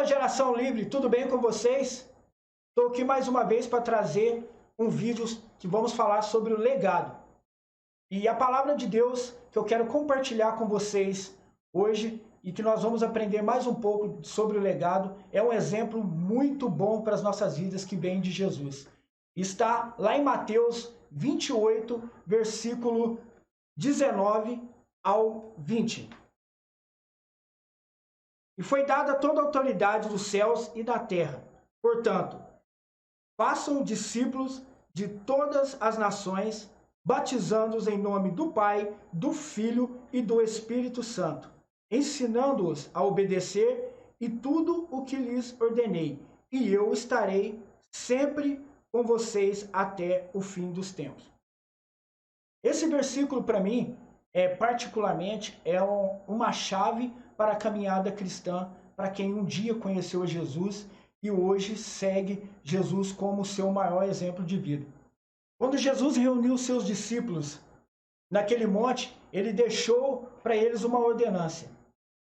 Geração Livre, tudo bem com vocês? Estou aqui mais uma vez para trazer um vídeo que vamos falar sobre o legado. E a palavra de Deus que eu quero compartilhar com vocês hoje e que nós vamos aprender mais um pouco sobre o legado é um exemplo muito bom para as nossas vidas que vem de Jesus. Está lá em Mateus 28, versículo 19 ao 20. E foi dada toda a autoridade dos céus e da terra. Portanto, façam discípulos de todas as nações, batizando-os em nome do Pai, do Filho e do Espírito Santo, ensinando-os a obedecer e tudo o que lhes ordenei. E eu estarei sempre com vocês até o fim dos tempos. Esse versículo, para mim, particularmente, é uma chave para a caminhada cristã, para quem um dia conheceu Jesus e hoje segue Jesus como seu maior exemplo de vida. Quando Jesus reuniu seus discípulos naquele monte, ele deixou para eles uma ordenança: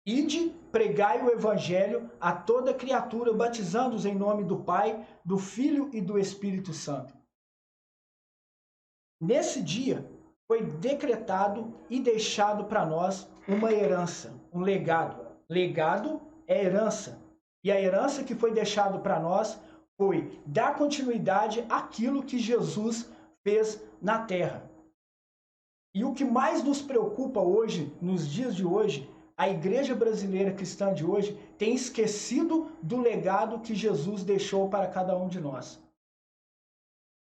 ide, pregai o evangelho a toda criatura, batizando-os em nome do Pai, do Filho e do Espírito Santo. Nesse dia, foi decretado e deixado para nós uma herança, um legado. Legado é herança. E a herança que foi deixado para nós foi dar continuidade àquilo que Jesus fez na terra. E o que mais nos preocupa hoje, nos dias de hoje, a igreja brasileira cristã de hoje tem esquecido do legado que Jesus deixou para cada um de nós.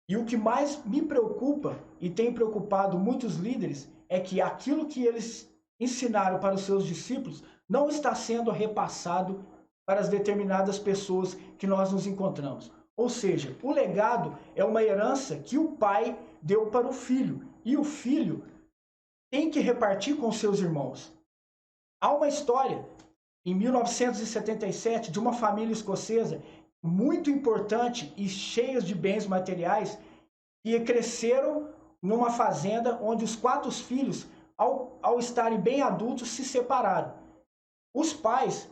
E o que mais me preocupa e tem preocupado muitos líderes é que aquilo que eles ensinaram para os seus discípulos não está sendo repassado para as determinadas pessoas que nós nos encontramos. Ou seja, o legado é uma herança que o pai deu para o filho e o filho tem que repartir com seus irmãos. Há uma história em 1977 de uma família escocesa muito importante e cheias de bens materiais, e cresceram numa fazenda onde os 4 filhos, ao estarem bem adultos, se separaram. Os pais,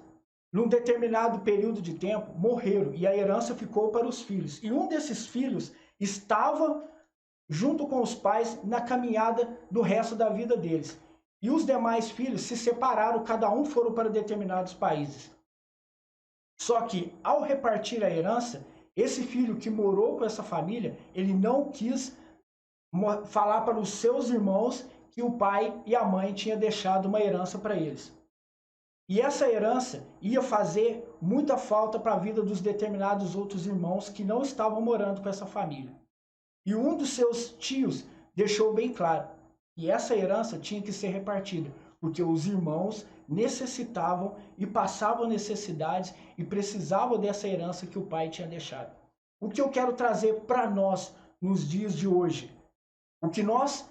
num determinado período de tempo, morreram e a herança ficou para os filhos. E um desses filhos estava junto com os pais na caminhada do resto da vida deles. E os demais filhos se separaram, cada um foram para determinados países. Só que, ao repartir a herança, esse filho que morou com essa família, ele não quis falar para os seus irmãos que o pai e a mãe tinham deixado uma herança para eles. E essa herança ia fazer muita falta para a vida dos determinados outros irmãos que não estavam morando com essa família. E um dos seus tios deixou bem claro que essa herança tinha que ser repartida, porque os irmãos necessitavam e passavam necessidades e precisavam dessa herança que o pai tinha deixado. O que eu quero trazer para nós nos dias de hoje? O que nós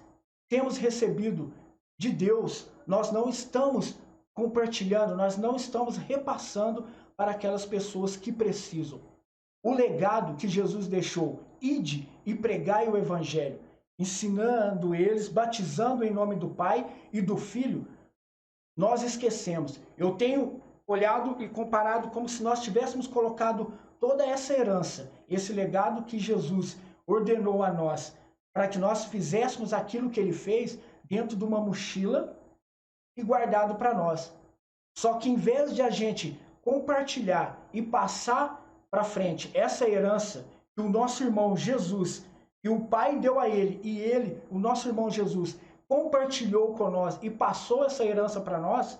temos recebido de Deus, nós não estamos compartilhando, nós não estamos repassando para aquelas pessoas que precisam. O legado que Jesus deixou: ide e pregai o evangelho, ensinando eles, batizando em nome do Pai e do Filho, nós esquecemos. Eu tenho olhado e comparado como se nós tivéssemos colocado toda essa herança, esse legado que Jesus ordenou a nós, para que nós fizéssemos aquilo que ele fez dentro de uma mochila e guardado para nós. Só que em vez de a gente compartilhar e passar para frente essa herança que o nosso irmão Jesus, que o Pai deu a ele, e ele, o nosso irmão Jesus, compartilhou com nós e passou essa herança para nós,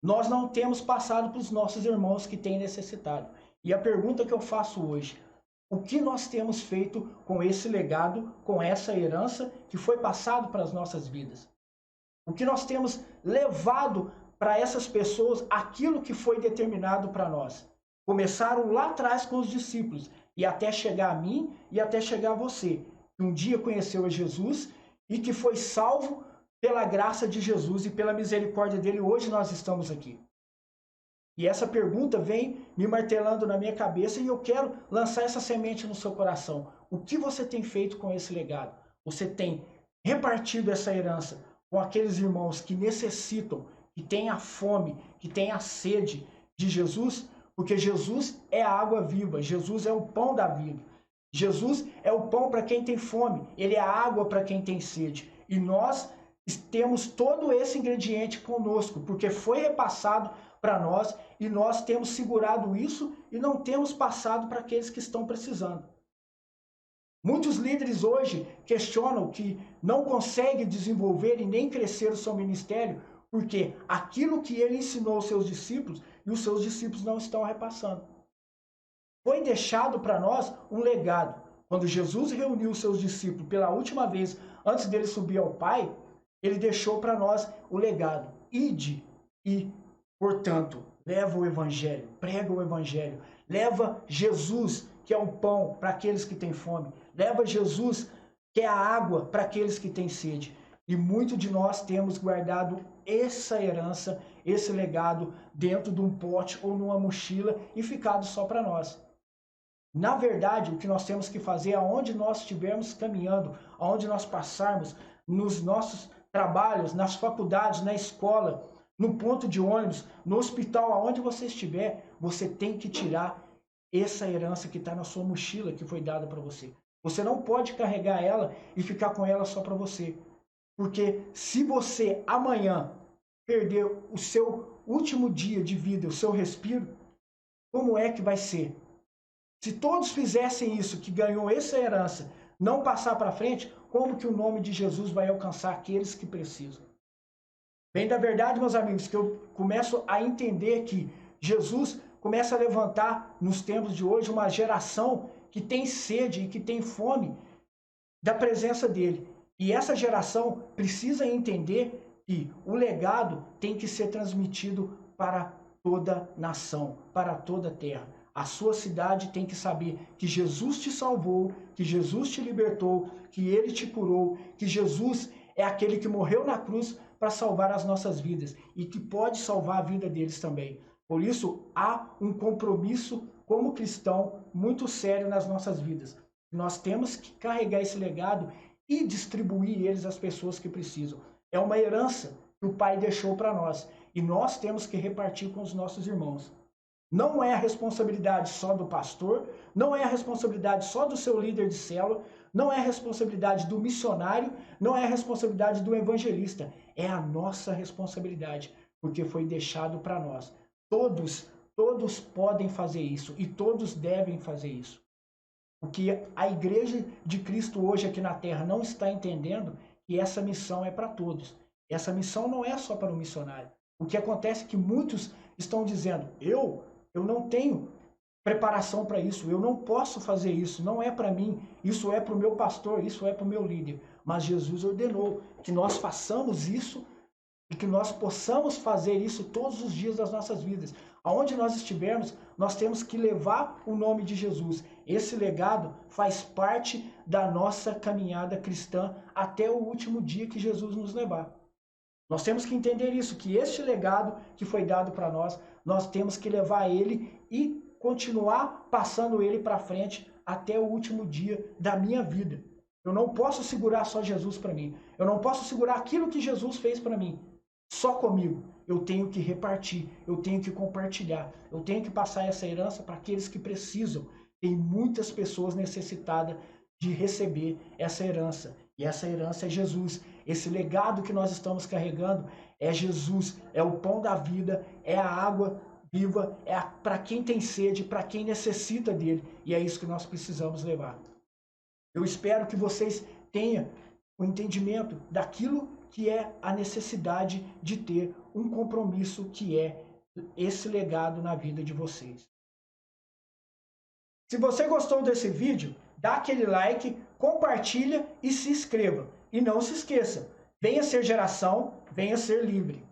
nós não temos passado para os nossos irmãos que têm necessitado. E a pergunta que eu faço hoje: o que nós temos feito com esse legado, com essa herança que foi passado para as nossas vidas? O que nós temos levado para essas pessoas aquilo que foi determinado para nós? Começaram lá atrás com os discípulos e até chegar a mim e até chegar a você, que um dia conheceu a Jesus e que foi salvo pela graça de Jesus e pela misericórdia dele. Hoje nós estamos aqui. E essa pergunta vem me martelando na minha cabeça e eu quero lançar essa semente no seu coração. O que você tem feito com esse legado? Você tem repartido essa herança com aqueles irmãos que necessitam, que têm a fome, que têm a sede de Jesus? porque Jesus é a água viva, Jesus é o pão da vida. Jesus é o pão para quem tem fome, ele é a água para quem tem sede. E nós temos todo esse ingrediente conosco, porque foi repassado para nós e nós temos segurado isso e não temos passado para aqueles que estão precisando. Muitos líderes hoje questionam que não conseguem desenvolver e nem crescer o seu ministério porque aquilo que ele ensinou aos seus discípulos e os seus discípulos não estão repassando. Foi deixado para nós um legado. Quando Jesus reuniu os seus discípulos pela última vez, antes dele subir ao Pai, ele deixou para nós o legado. Ide e, portanto, leva o Evangelho, prega o Evangelho, leva Jesus, que é o pão para aqueles que têm fome, leva Jesus, que é a água para aqueles que têm sede. E muito de nós temos guardado essa herança, esse legado dentro de um pote ou numa mochila e ficado só para nós. Na verdade, o que nós temos que fazer, aonde nós estivermos caminhando, aonde nós passarmos, nos nossos trabalhos, nas faculdades, na escola, no ponto de ônibus, no hospital, aonde você estiver, você tem que tirar essa herança que está na sua mochila, que foi dada para você. Você não pode carregar ela e ficar com ela só para você. Porque se você amanhã perder o seu último dia de vida, o seu respiro, como é que vai ser? Se todos fizessem isso, que ganhou essa herança, não passar para frente, como que o nome de Jesus vai alcançar aqueles que precisam? Bem, da verdade, meus amigos, que eu começo a entender que Jesus começa a levantar nos tempos de hoje uma geração que tem sede e que tem fome da presença dele. E essa geração precisa entender que o legado tem que ser transmitido para toda nação, para toda terra. A sua cidade tem que saber que Jesus te salvou, que Jesus te libertou, que ele te curou, que Jesus é aquele que morreu na cruz para salvar as nossas vidas e que pode salvar a vida deles também. Por isso, há um compromisso como cristão muito sério nas nossas vidas. Nós temos que carregar esse legado e distribuir eles às pessoas que precisam. É uma herança que o Pai deixou para nós e nós temos que repartir com os nossos irmãos. Não é a responsabilidade só do pastor, não é a responsabilidade só do seu líder de célula, não é a responsabilidade do missionário, não é a responsabilidade do evangelista. É a nossa responsabilidade, porque foi deixado para nós. Todos podem fazer isso e todos devem fazer isso. O que a Igreja de Cristo hoje aqui na Terra não está entendendo que essa missão é para todos. Essa missão não é só para o missionário. O que acontece é que muitos estão dizendo, eu não tenho preparação para isso, eu não posso fazer isso, não é para mim, isso é para o meu pastor, isso é para o meu líder. Mas Jesus ordenou que nós façamos isso e que nós possamos fazer isso todos os dias das nossas vidas. Aonde nós estivermos, nós temos que levar o nome de Jesus. Esse legado faz parte da nossa caminhada cristã até o último dia que Jesus nos levar. Nós temos que entender isso, que este legado que foi dado para nós, nós temos que levar ele e continuar passando ele para frente até o último dia da minha vida. Eu não posso segurar só Jesus para mim. Eu não posso segurar aquilo que Jesus fez para mim só comigo. Eu tenho que repartir, eu tenho que compartilhar, eu tenho que passar essa herança para aqueles que precisam. Tem muitas pessoas necessitadas de receber essa herança. E essa herança é Jesus. Esse legado que nós estamos carregando é Jesus, é o pão da vida, é a água viva, é para quem tem sede, para quem necessita dele. E é isso que nós precisamos levar. Eu espero que vocês tenham o entendimento daquilo que é a necessidade de ter um compromisso que é esse legado na vida de vocês. Se você gostou desse vídeo, dá aquele like, compartilha e se inscreva. E não se esqueça, venha ser geração, venha ser livre.